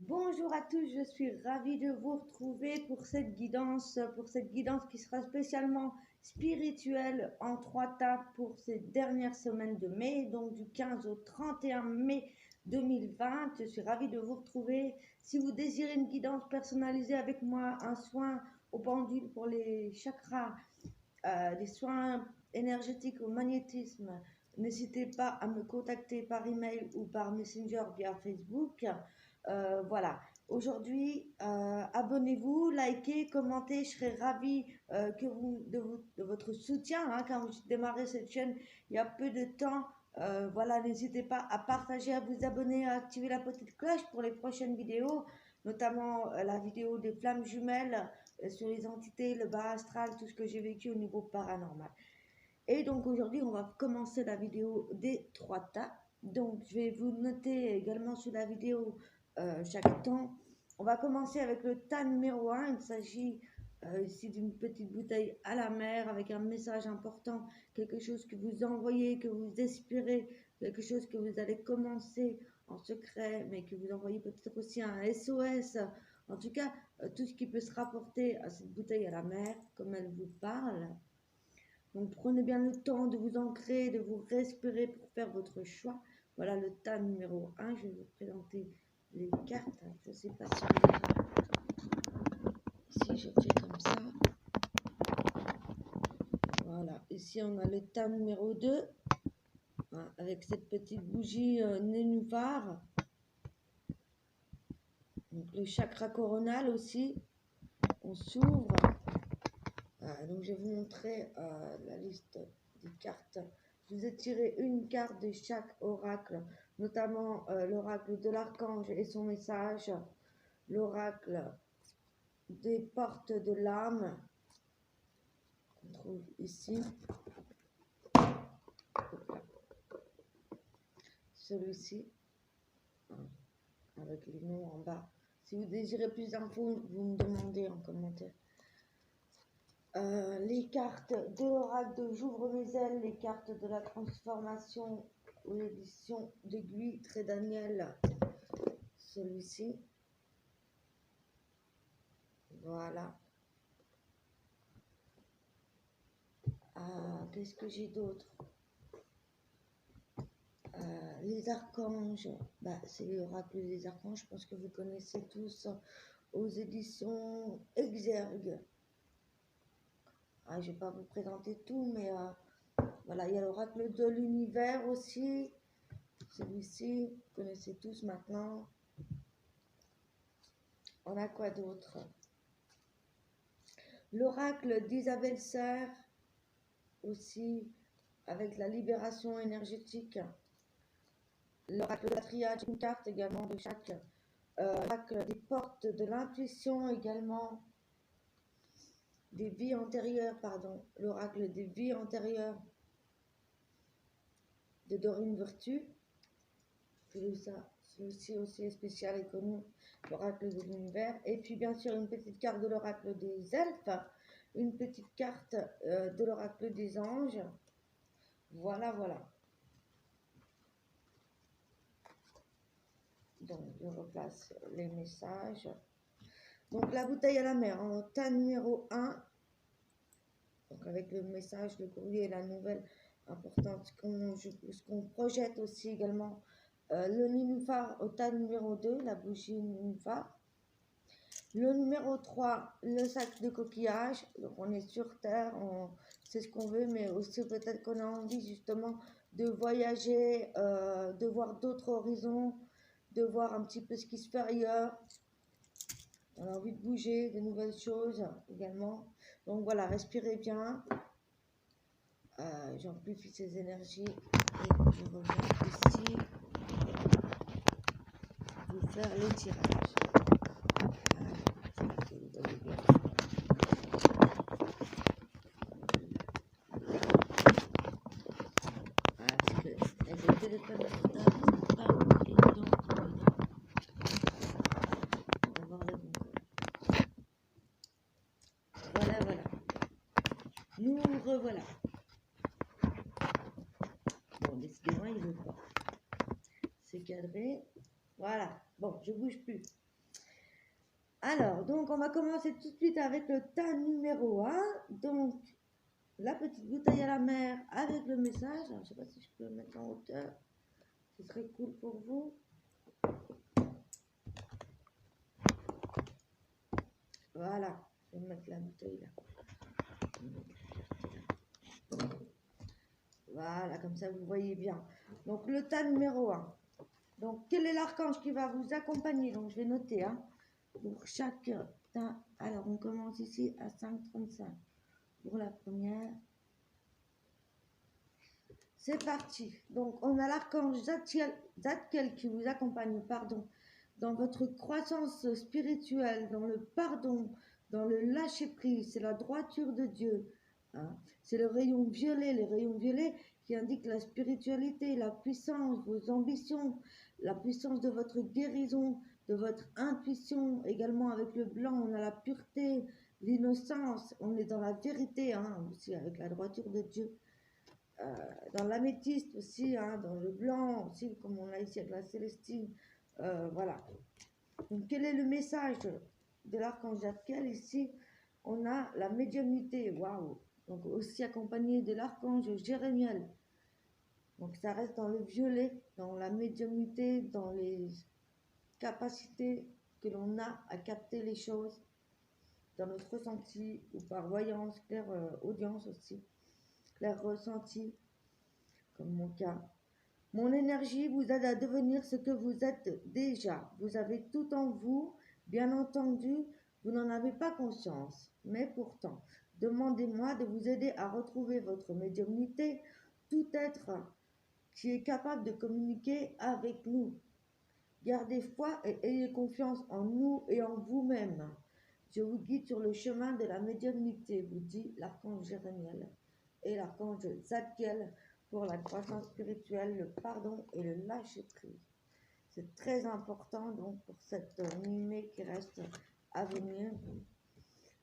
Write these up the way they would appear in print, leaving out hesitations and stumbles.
Bonjour à tous, je suis ravie de vous retrouver pour cette guidance qui sera spécialement spirituelle en 3 étapes pour ces dernières semaines de mai, donc du 15 au 31 mai 2020. Je suis ravie de vous retrouver. Si vous désirez une guidance personnalisée avec moi, un soin au pendule pour les chakras, des soins énergétiques au magnétisme, n'hésitez pas à me contacter par email ou par Messenger via Facebook. Voilà. Aujourd'hui, abonnez-vous, likez, commentez. Je serai ravie de votre soutien, hein, quand j'ai démarré cette chaîne il y a peu de temps. Voilà, n'hésitez pas à partager, à vous abonner, à activer la petite cloche pour les prochaines vidéos, notamment la vidéo des flammes jumelles, sur les entités, le bas astral, tout ce que j'ai vécu au niveau paranormal. Et donc aujourd'hui, on va commencer la vidéo des 3 étapes. Donc je vais vous noter également sur la vidéo chaque temps. On va commencer avec le tas numéro 1. Il s'agit ici d'une petite bouteille à la mer avec un message important, quelque chose que vous envoyez, que vous espérez, quelque chose que vous allez commencer en secret, mais que vous envoyez peut-être aussi un SOS. En tout cas, tout ce qui peut se rapporter à cette bouteille à la mer, comme elle vous parle. Donc prenez bien le temps de vous ancrer, de vous respirer pour faire votre choix. Voilà le tas numéro 1. Je vais vous présenter les cartes. Je ne sais pas si je fais comme ça. Voilà. Ici, on a le tas numéro 2. Hein, avec cette petite bougie nénuphar. Donc le chakra coronal aussi. On s'ouvre. Donc je vais vous montrer la liste des cartes. Je vous ai tiré une carte de chaque oracle, notamment l'oracle de l'archange et son message, l'oracle des portes de l'âme, qu'on trouve ici, celui-ci, avec les noms en bas. Si vous désirez plus d'infos, vous me demandez en commentaire. Les cartes de l'oracle de J'ouvre mes ailes, les cartes de la transformation aux éditions d'Aiguille, Trait Daniel, celui-ci. Voilà. Qu'est-ce que j'ai d'autre? Les archanges, c'est l'oracle des archanges, je pense que vous connaissez tous, aux éditions Exergue. Je ne vais pas vous présenter tout, mais voilà, il y a l'oracle de l'univers aussi, celui-ci, vous connaissez tous maintenant. On a quoi d'autre? L'oracle d'Isabelle Serre, aussi, avec la libération énergétique. L'oracle de la triade, une carte également de chaque. L'oracle des portes de l'intuition également. Des vies antérieures, pardon. L'oracle des vies antérieures de Dorine Virtue. Celui-ci aussi est spécial et connu, l'oracle de l'univers. Et puis bien sûr une petite carte de l'oracle des elfes, une petite carte de l'oracle des anges. Voilà, voilà. Donc je replace les messages. Donc la bouteille à la mer, en tas numéro 1. Donc avec le message, le courrier et la nouvelle importante, ce qu'on projette aussi également. Le nénuphar au tas numéro 2, la bougie nénuphar. Le numéro 3, le sac de coquillage. Donc on est sur Terre, c'est ce qu'on veut, mais aussi peut-être qu'on a envie justement de voyager, de voir d'autres horizons, de voir un petit peu ce qui se fait ailleurs. On a envie de bouger, de nouvelles choses également. Donc voilà, respirez bien. J'amplifie ces énergies et je reviens ici vous faire le tirage. Parce que avec le téléphone portable, c'est pas évident. D'avoir le bon code. Voilà, voilà. Nous revoilà. Bon, décidément, il veut pas. C'est cadré. Voilà. Bon, je bouge plus. Alors, donc, on va commencer tout de suite avec le tas numéro 1. Donc, la petite bouteille à la mer avec le message. Alors, je ne sais pas si je peux le mettre en hauteur. Ce serait cool pour vous. Voilà, je vais mettre la bouteille là. Voilà, comme ça vous voyez bien. Donc le tas numéro 1. Donc quel est l'archange qui va vous accompagner? Donc je vais noter pour chaque tas. Alors on commence ici à 5,35 pour la première. C'est parti. Donc on a l'archange Zadkiel qui vous accompagne, dans votre croissance spirituelle, dans le pardon, dans le lâcher-prise. C'est la droiture de Dieu. C'est le rayon violet, les rayons violets qui indiquent la spiritualité, la puissance, vos ambitions, la puissance de votre guérison, de votre intuition. Également avec le blanc, on a la pureté, l'innocence, on est dans la vérité, aussi avec la droiture de Dieu. Dans l'améthyste aussi, dans le blanc aussi, comme on a ici avec la célestine. Voilà. Donc, quel est le message de l'archange Zadkiel? Ici, on a la médiumnité. Waouh! Donc, aussi accompagné de l'archange Jérémiel. Donc, ça reste dans le violet, dans la médiumnité, dans les capacités que l'on a à capter les choses, dans notre ressenti ou par voyance, claire audience aussi, clair ressenti, comme mon cas. Mon énergie vous aide à devenir ce que vous êtes déjà. Vous avez tout en vous, bien entendu, vous n'en avez pas conscience. Mais pourtant, demandez-moi de vous aider à retrouver votre médiumnité, tout être qui est capable de communiquer avec nous. Gardez foi et ayez confiance en nous et en vous-même. Je vous guide sur le chemin de la médiumnité, vous dit l'archange Jérémiel et l'archange Zadkiel, pour la croissance spirituelle, le pardon et le lâcher-prise. C'est très important donc pour cette nuit qui reste à venir.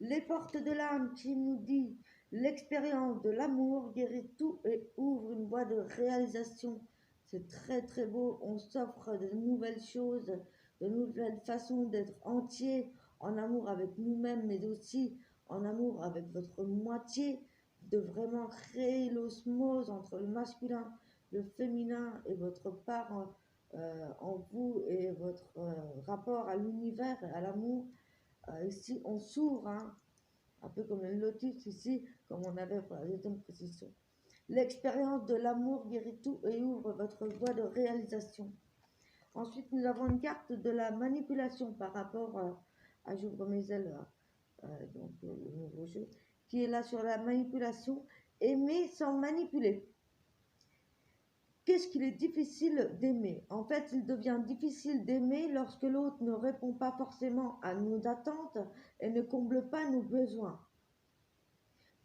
Les portes de l'âme qui nous dit l'expérience de l'amour guérit tout et ouvre une voie de réalisation. C'est très très beau, on s'offre de nouvelles choses, de nouvelles façons d'être entier en amour avec nous-mêmes, mais aussi en amour avec votre moitié, de vraiment créer l'osmose entre le masculin, le féminin et votre part en vous et votre rapport à l'univers et à l'amour. Ici, on s'ouvre, un peu comme le lotus ici, comme on avait pour la deuxième position. L'expérience de l'amour guérit tout et ouvre votre voie de réalisation. Ensuite, nous avons une carte de la manipulation par rapport à J'ouvre mes ailes, donc le nouveau jeu, qui est là sur la manipulation. Aimer sans manipuler. Qu'est-ce qu'il est difficile d'aimer? En fait, il devient difficile d'aimer lorsque l'autre ne répond pas forcément à nos attentes et ne comble pas nos besoins.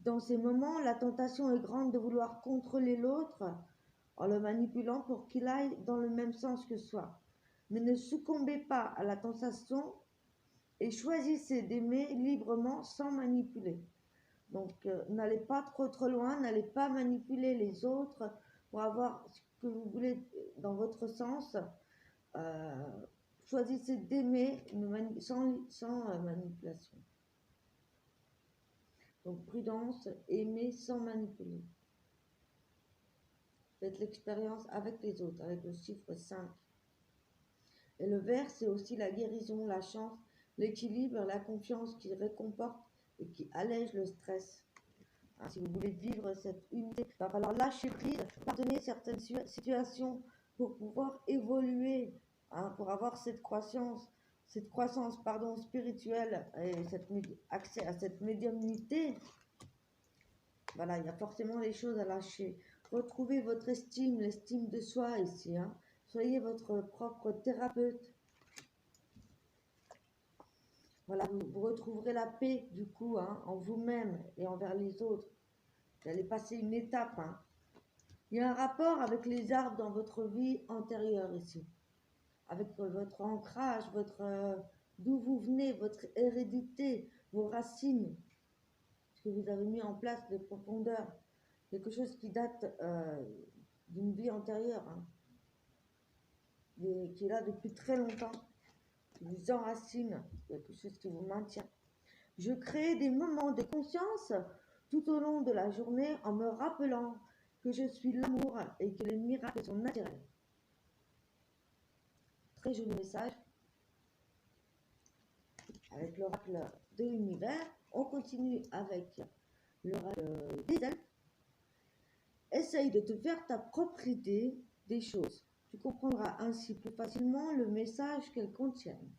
Dans ces moments, la tentation est grande de vouloir contrôler l'autre en le manipulant pour qu'il aille dans le même sens que soi. Mais ne succombez pas à la tentation et choisissez d'aimer librement sans manipuler. Donc, n'allez pas trop loin, n'allez pas manipuler les autres pour avoir ce que vous voulez dans votre sens. Choisissez d'aimer sans manipulation. Donc, prudence, aimer sans manipuler. Faites l'expérience avec les autres, avec le chiffre 5. Et le vert, c'est aussi la guérison, la chance, l'équilibre, la confiance qui réconforte et qui allège le stress. Si vous voulez vivre cette unité, il va falloir lâcher prise, pardonner certaines situations pour pouvoir évoluer, pour avoir cette croissance spirituelle et accès à cette médiumnité. Voilà, il y a forcément des choses à lâcher. Retrouvez votre estime, l'estime de soi ici. Soyez votre propre thérapeute. Voilà, vous retrouverez la paix du coup en vous-même et envers les autres. Vous allez passer une étape. Il y a un rapport avec les arbres dans votre vie antérieure ici. Avec votre ancrage, d'où vous venez, votre hérédité, vos racines. Ce que vous avez mis en place de profondeur. Quelque chose qui date d'une vie antérieure. Qui est là depuis très longtemps. qui vous enracine, quelque chose qui vous maintient. Je crée des moments de conscience tout au long de la journée en me rappelant que je suis l'amour et que les miracles sont naturels. Très joli message avec l'oracle de l'univers. On continue avec l'oracle des elfes. Essaye de te faire ta propre idée des choses. Tu comprendras ainsi plus facilement le message qu'elles contiennent.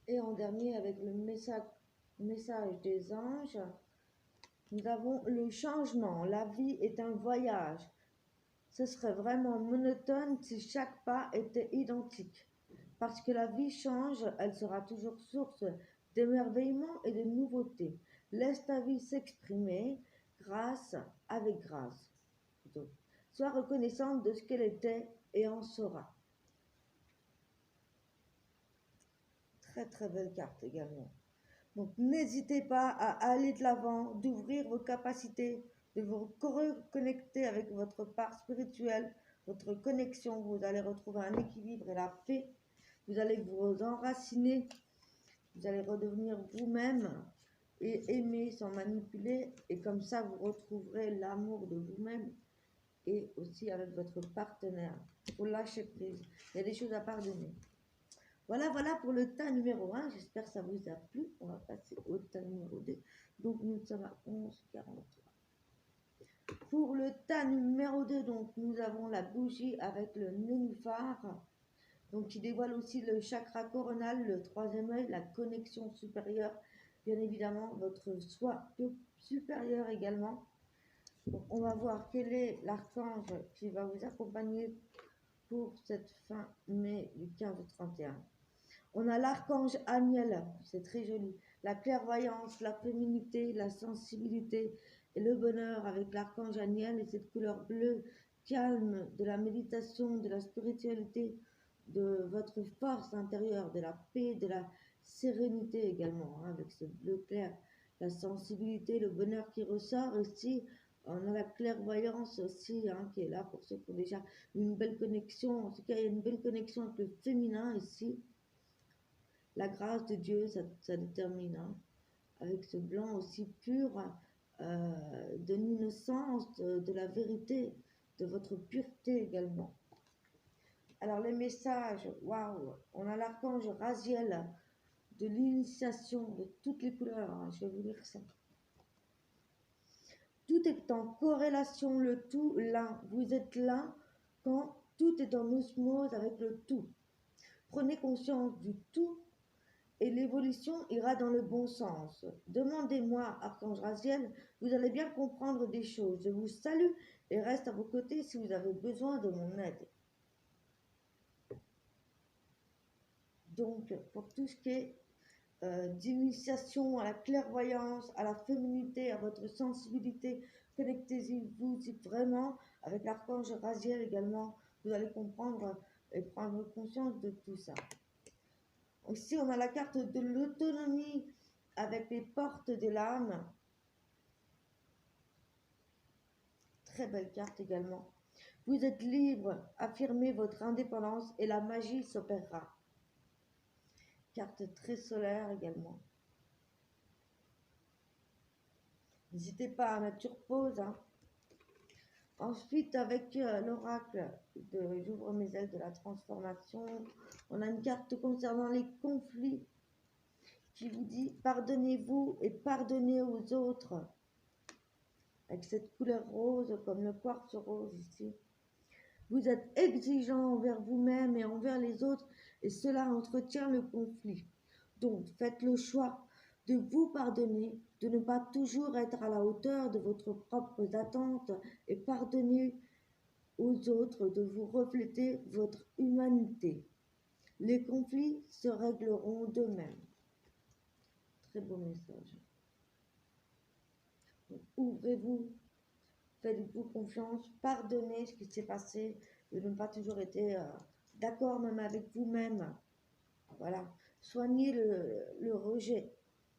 Et en dernier, avec le message des anges, nous avons le changement. La vie est un voyage. Ce serait vraiment monotone si chaque pas était identique. Parce que la vie change, elle sera toujours source d'émerveillement et de nouveautés. Laisse ta vie s'exprimer grâce avec grâce. Plutôt. Sois reconnaissante de ce qu'elle était et en sera. Très très belle carte également. Donc n'hésitez pas à aller de l'avant, d'ouvrir vos capacités, de vous reconnecter avec votre part spirituelle, votre connexion. Vous allez retrouver un équilibre et la paix. Vous allez vous enraciner. Vous allez redevenir vous-même et aimer sans manipuler. Et comme ça, vous retrouverez l'amour de vous-même et aussi avec votre partenaire. Il faut lâcher prise. Il y a des choses à pardonner. Voilà pour le tas numéro 1. J'espère que ça vous a plu. On va passer au tas numéro 2. Donc, nous sommes à 11,43. Pour le tas numéro 2, donc, nous avons la bougie avec le nénuphar. Donc, qui dévoile aussi le chakra coronal, le troisième œil, la connexion supérieure. Bien évidemment, votre soi supérieur également. Donc, on va voir quel est l'archange qui va vous accompagner pour cette fin mai du 15 au 31. On a l'archange Aniel, c'est très joli. La clairvoyance, la féminité, la sensibilité et le bonheur avec l'archange Aniel et cette couleur bleue calme de la méditation, de la spiritualité, de votre force intérieure, de la paix, de la sérénité également, hein, avec ce bleu clair, la sensibilité, le bonheur qui ressort aussi. On a la clairvoyance aussi, hein, qui est là pour ceux qui ont déjà une belle connexion. En tout cas, il y a une belle connexion avec le féminin ici. La grâce de Dieu, ça détermine, hein, avec ce blanc aussi pur, de l'innocence, de la vérité, de votre pureté également. Alors les messages, waouh, on a l'archange Raziel de l'initiation de toutes les couleurs, hein, je vais vous lire ça. Tout est en corrélation, le tout, l'un. Vous êtes l'un quand tout est en osmose avec le tout. Prenez conscience du tout et l'évolution ira dans le bon sens. Demandez-moi, Archange Raziel, vous allez bien comprendre des choses. Je vous salue et reste à vos côtés si vous avez besoin de mon aide. Donc, pour tout ce qui est d'initiation à la clairvoyance, à la féminité, à votre sensibilité, connectez-vous vraiment avec l'archange Raziel également. Vous allez comprendre et prendre conscience de tout ça. Aussi, on a la carte de l'autonomie avec les portes de l'âme. Très belle carte également. Vous êtes libre, affirmez votre indépendance et la magie s'opérera. Carte très solaire également. N'hésitez pas à mettre sur pause. Hein. Ensuite, avec l'oracle de J'ouvre mes ailes de la transformation, on a une carte concernant les conflits qui vous dit pardonnez-vous et pardonnez aux autres. Avec cette couleur rose, comme le quartz rose ici. Vous êtes exigeant envers vous-même et envers les autres, et cela entretient le conflit. Donc, faites le choix de vous pardonner, de ne pas toujours être à la hauteur de votre propre attente, et pardonnez aux autres de vous refléter votre humanité. Les conflits se régleront d'eux-mêmes. Très beau message. Ouvrez-vous. Faites-vous confiance, pardonnez ce qui s'est passé, de ne pas toujours être d'accord même avec vous-même. Voilà. Soignez le rejet.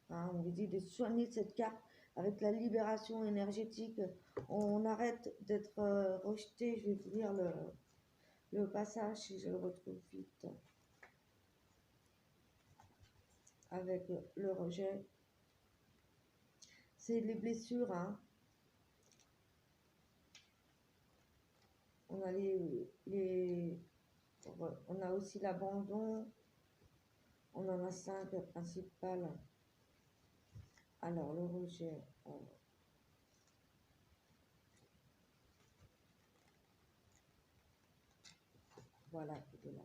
Hein, on vous dit de soigner cette carte avec la libération énergétique. On arrête d'être rejeté. Je vais vous lire le passage, si je le retrouve vite, avec le rejet. C'est les blessures, hein. On a on a aussi l'abandon. On en a 5 principales. Alors, le rejet. Voilà, il est là.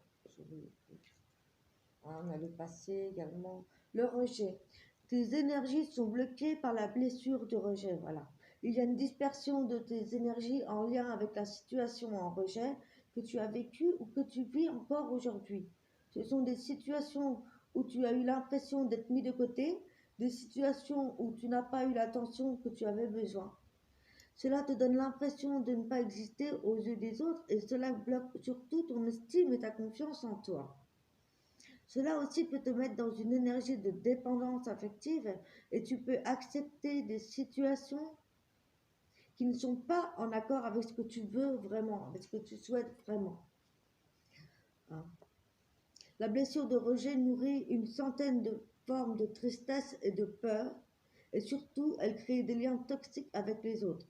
On a le passé également. Le rejet. Tes énergies sont bloquées par la blessure du rejet. Voilà. Il y a une dispersion de tes énergies en lien avec la situation en rejet que tu as vécue ou que tu vis encore aujourd'hui. Ce sont des situations où tu as eu l'impression d'être mis de côté, des situations où tu n'as pas eu l'attention que tu avais besoin. Cela te donne l'impression de ne pas exister aux yeux des autres et cela bloque surtout ton estime et ta confiance en toi. Cela aussi peut te mettre dans une énergie de dépendance affective et tu peux accepter des situations qui ne sont pas en accord avec ce que tu veux vraiment, avec ce que tu souhaites vraiment. Hein. La blessure de rejet nourrit une centaine de formes de tristesse et de peur et surtout elle crée des liens toxiques avec les autres.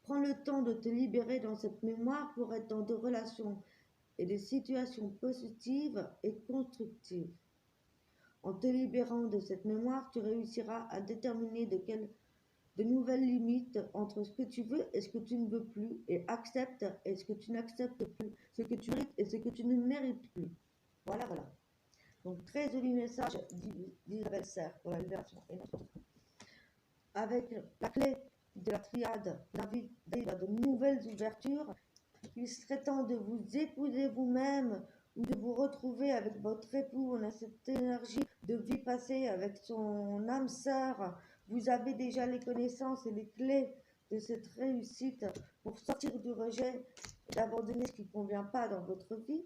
Prends le temps de te libérer dans cette mémoire pour être dans des relations et des situations positives et constructives. En te libérant de cette mémoire, tu réussiras à déterminer de nouvelles limites entre ce que tu veux et ce que tu ne veux plus, et accepte et ce que tu n'acceptes plus, ce que tu mérites et ce que tu ne mérites plus. Voilà, voilà. Donc, très joli message d'Isabelle Serre pour la libération. Avec la clé de la triade, David a de nouvelles ouvertures. Il serait temps de vous épouser vous-même ou de vous retrouver avec votre époux. On a cette énergie de vie passée avec son âme sœur. Vous avez déjà les connaissances et les clés de cette réussite pour sortir du rejet et d'abandonner ce qui ne convient pas dans votre vie.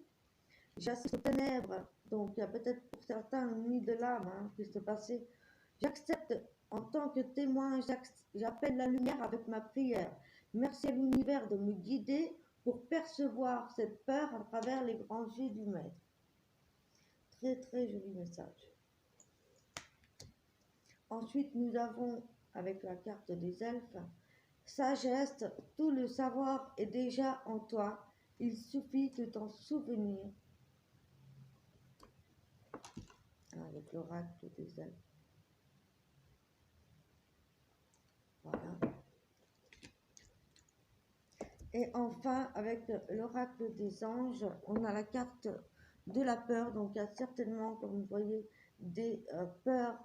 J'assiste aux ténèbres, donc il y a peut-être pour certains une nuit de l'âme qui se passait. J'accepte en tant que témoin, j'appelle la lumière avec ma prière. Merci à l'univers de me guider pour percevoir cette peur à travers les grands yeux du maître. Très très joli message. Ensuite, nous avons, avec la carte des elfes, sagesse, tout le savoir est déjà en toi, il suffit de t'en souvenir. Avec l'oracle des elfes. Voilà. Et enfin, avec l'oracle des anges, on a la carte de la peur. Donc, il y a certainement, comme vous voyez, des peurs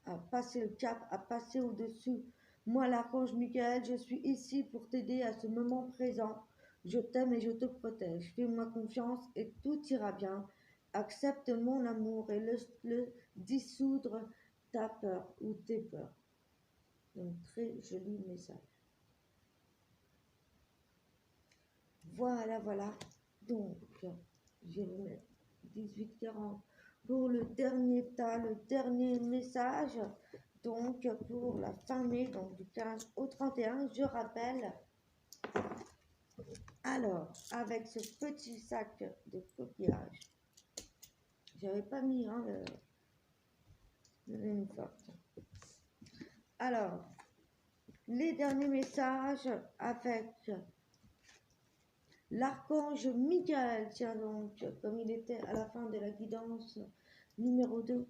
à passer le cap, à passer au-dessus. Moi, l'archange Michael, je suis ici pour t'aider à ce moment présent. Je t'aime et je te protège. Fais-moi confiance et tout ira bien. Accepte mon amour et le dissoudre ta peur ou tes peurs. Donc, très joli message. Voilà, voilà. Donc, je vais mettre 18h40 pour le dernier tas, le dernier message. Donc, pour la fin mai, donc du 15 au 31, je rappelle. Alors, avec ce petit sac de coquillage, j'avais pas mis le uniforme. Alors, les derniers messages avec l'archange Michael, tiens donc, comme il était à la fin de la guidance numéro 2,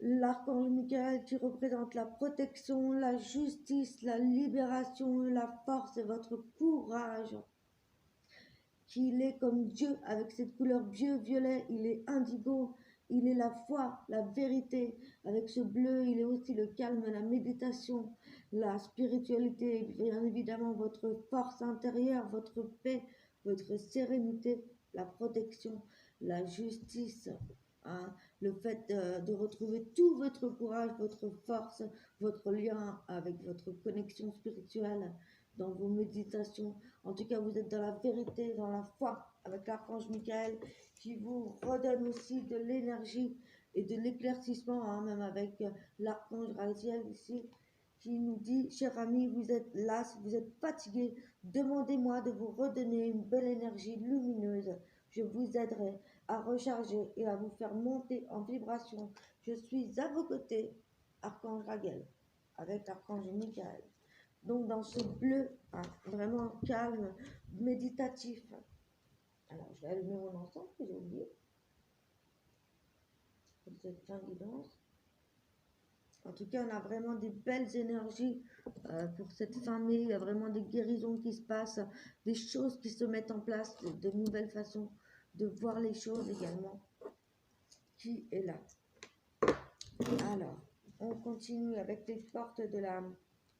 l'archange Michael qui représente la protection, la justice, la libération, la force et votre courage. Qu'il est comme Dieu avec cette couleur violet, il est indigo, il est la foi, la vérité. Avec ce bleu, il est aussi le calme, la méditation, la spiritualité, bien évidemment votre force intérieure, votre paix, votre sérénité, la protection, la justice, hein, le fait de retrouver tout votre courage, votre force, votre lien avec votre connexion spirituelle dans vos méditations. En tout cas, vous êtes dans la vérité, dans la foi avec l'archange Michael qui vous redonne aussi de l'énergie et de l'éclaircissement, hein, même avec l'archange Raziel ici, qui nous dit, cher ami, vous êtes las, vous êtes fatigué, demandez-moi de vous redonner une belle énergie lumineuse. Je vous aiderai à recharger et à vous faire monter en vibration. Je suis à vos côtés, Archange Raguel, avec Archange Michael. Donc dans ce bleu, hein, vraiment calme, méditatif. Alors je vais allumer mon encens que j'ai oublié. Pour cette fin guidance. En tout cas, on a vraiment des belles énergies pour cette fin mai. Il y a vraiment des guérisons qui se passent, des choses qui se mettent en place, de nouvelles façons de voir les choses également. Qui est là? Alors, on continue avec les portes de l'âme.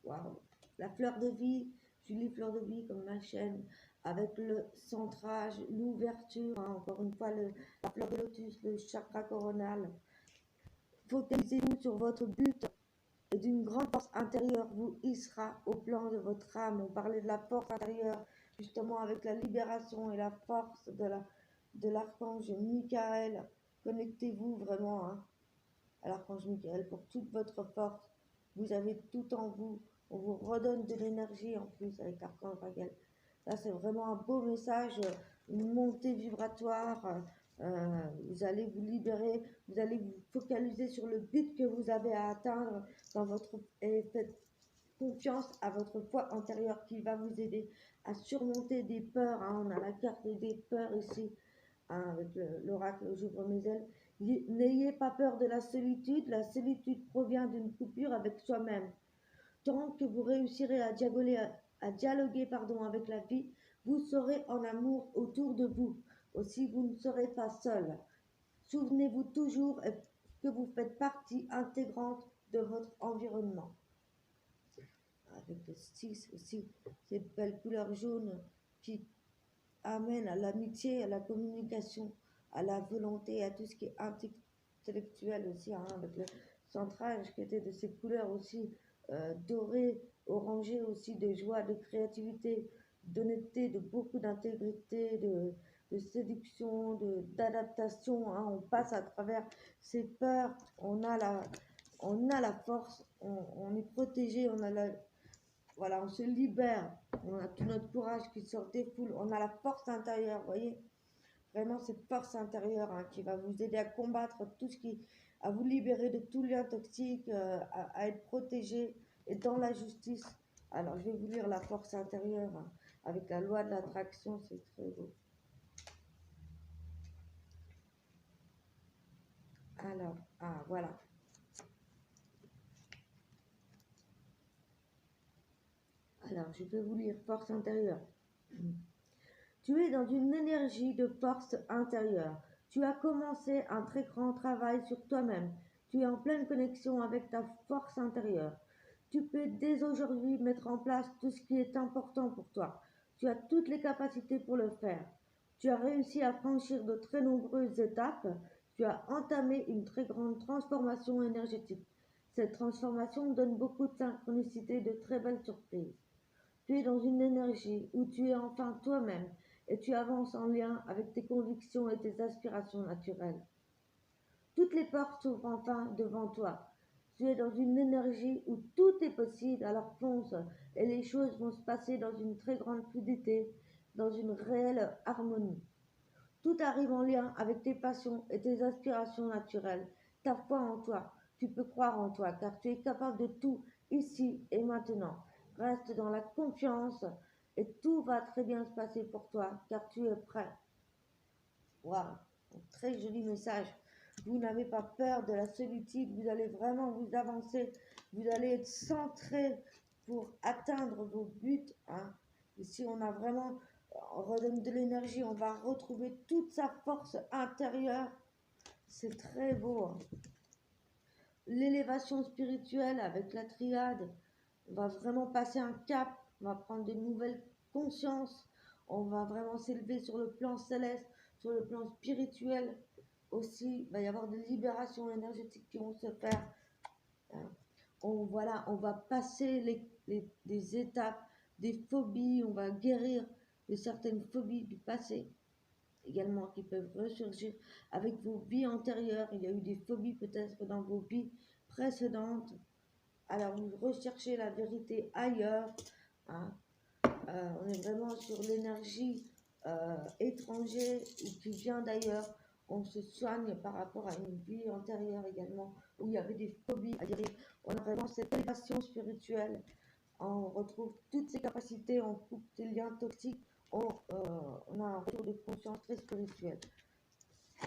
Waouh! La fleur de vie, Julie Fleur de Vie comme ma chaîne, avec le centrage, l'ouverture, hein, encore une fois, la fleur de lotus, le chakra coronal. Focalisez-vous sur votre but et d'une grande force intérieure vous hissera au plan de votre âme. On parlait de la force intérieure, justement avec la libération et la force de l'archange Michael. Connectez-vous vraiment hein, à l'archange Michael pour toute votre force. Vous avez tout en vous. On vous redonne de l'énergie en plus avec l'archange Michael. Là, c'est vraiment un beau message, une montée vibratoire. Vous allez vous libérer, vous allez vous focaliser sur le but que vous avez à atteindre dans votre et faites confiance à votre foi intérieure qui va vous aider à surmonter des peurs. Hein. On a la carte des peurs ici hein, avec l'oracle J'ouvre mes ailes. N'ayez pas peur de la solitude. La solitude provient d'une coupure avec soi-même. Tant que vous réussirez à dialoguer avec la vie, vous serez en amour autour de vous. Aussi, vous ne serez pas seul. Souvenez-vous toujours que vous faites partie intégrante de votre environnement. Avec le 6 aussi, cette belle couleur jaune qui amène à l'amitié, à la communication, à la volonté, à tout ce qui est intellectuel aussi, hein, avec le centrage qui était de ces couleurs aussi dorées, orangées aussi, de joie, de créativité, d'honnêteté, de beaucoup d'intégrité, de séduction, d'adaptation. Hein. On passe à travers ces peurs, on a la force, on est protégé, voilà, on se libère, on a tout notre courage qui sort des foules, on a la force intérieure, vous voyez, vraiment cette force intérieure hein, qui va vous aider à combattre tout ce qui, à vous libérer de tout lien toxique, à être protégé et dans la justice. Alors je vais vous lire la force intérieure hein, avec la loi de l'attraction, c'est très beau. Alors, voilà. Alors, je vais vous lire force intérieure. Tu es dans une énergie de force intérieure. Tu as commencé un très grand travail sur toi-même. Tu es en pleine connexion avec ta force intérieure. Tu peux dès aujourd'hui mettre en place tout ce qui est important pour toi. Tu as toutes les capacités pour le faire. Tu as réussi à franchir de très nombreuses étapes. Tu as entamé une très grande transformation énergétique. Cette transformation donne beaucoup de synchronicité et de très belles surprises. Tu es dans une énergie où tu es enfin toi-même et tu avances en lien avec tes convictions et tes aspirations naturelles. Toutes les portes s'ouvrent enfin devant toi. Tu es dans une énergie où tout est possible, alors fonce et les choses vont se passer dans une très grande fluidité, dans une réelle harmonie. Tout arrive en lien avec tes passions et tes aspirations naturelles, ta foi en toi. Tu peux croire en toi car tu es capable de tout ici et maintenant. Reste dans la confiance et tout va très bien se passer pour toi car tu es prêt. Waouh, un très joli message. Vous n'avez pas peur de la solitude, vous allez vraiment vous avancer, vous allez être centré pour atteindre vos buts. Hein. Ici, on a vraiment, on redonne de l'énergie, on va retrouver toute sa force intérieure. C'est très beau. Hein. L'élévation spirituelle avec la triade, on va vraiment passer un cap, on va prendre de nouvelles consciences, on va vraiment s'élever sur le plan céleste, sur le plan spirituel aussi, il va y avoir des libérations énergétiques qui vont se faire. On va passer des étapes, des phobies, on va guérir de certaines phobies du passé également qui peuvent ressurgir avec vos vies antérieures. Il y a eu des phobies peut-être dans vos vies précédentes. Alors, vous recherchez la vérité ailleurs. Hein. On est vraiment sur l'énergie étrangère et qui vient d'ailleurs. On se soigne par rapport à une vie antérieure également, où il y avait des phobies à guérir. On a vraiment cette élévation spirituelle. On retrouve toutes ses capacités, on coupe des liens toxiques, on a un retour de conscience très spirituel.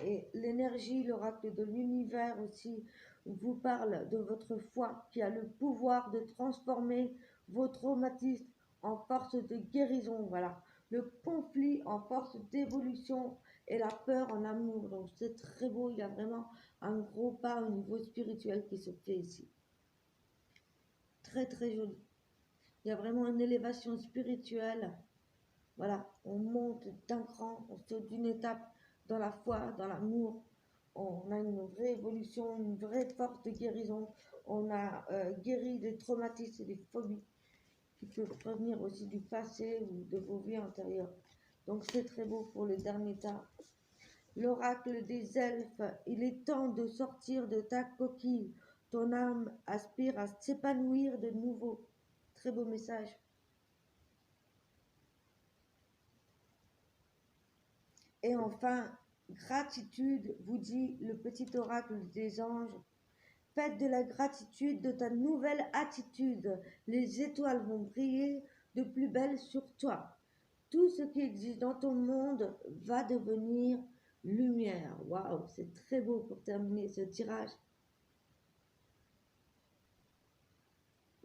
Et l'énergie, l'oracle de l'univers aussi, vous parle de votre foi qui a le pouvoir de transformer vos traumatismes en force de guérison. Voilà, le conflit en force d'évolution et la peur en amour. Donc c'est très beau, il y a vraiment un gros pas au niveau spirituel qui se fait ici. Très très joli. Il y a vraiment une élévation spirituelle. Voilà, on monte d'un cran, on saute d'une étape dans la foi, dans l'amour. On a une vraie évolution, une vraie force de guérison. On a guéri des traumatismes et des phobies qui peuvent provenir aussi du passé ou de vos vies antérieures. Donc c'est très beau pour le dernier tas. L'oracle des elfes, il est temps de sortir de ta coquille. Ton âme aspire à s'épanouir de nouveau. Très beau message. Et enfin, gratitude, vous dit le petit oracle des anges. Faites de la gratitude de ta nouvelle attitude. Les étoiles vont briller de plus belle sur toi. Tout ce qui existe dans ton monde va devenir lumière. Waouh, c'est très beau pour terminer ce tirage.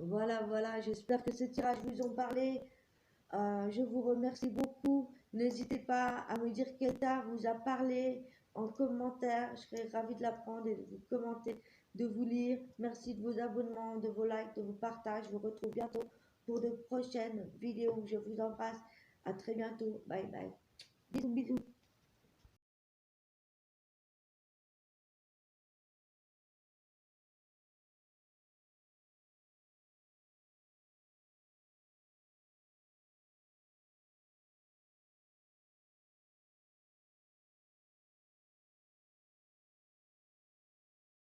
Voilà, voilà, j'espère que ces tirages vous ont parlé. Je vous remercie beaucoup. N'hésitez pas à me dire quel tard vous a parlé en commentaire. Je serai ravie de l'apprendre et de vous commenter, de vous lire. Merci de vos abonnements, de vos likes, de vos partages. Je vous retrouve bientôt pour de prochaines vidéos. Je vous embrasse. À très bientôt. Bye bye. Bisous, bisous.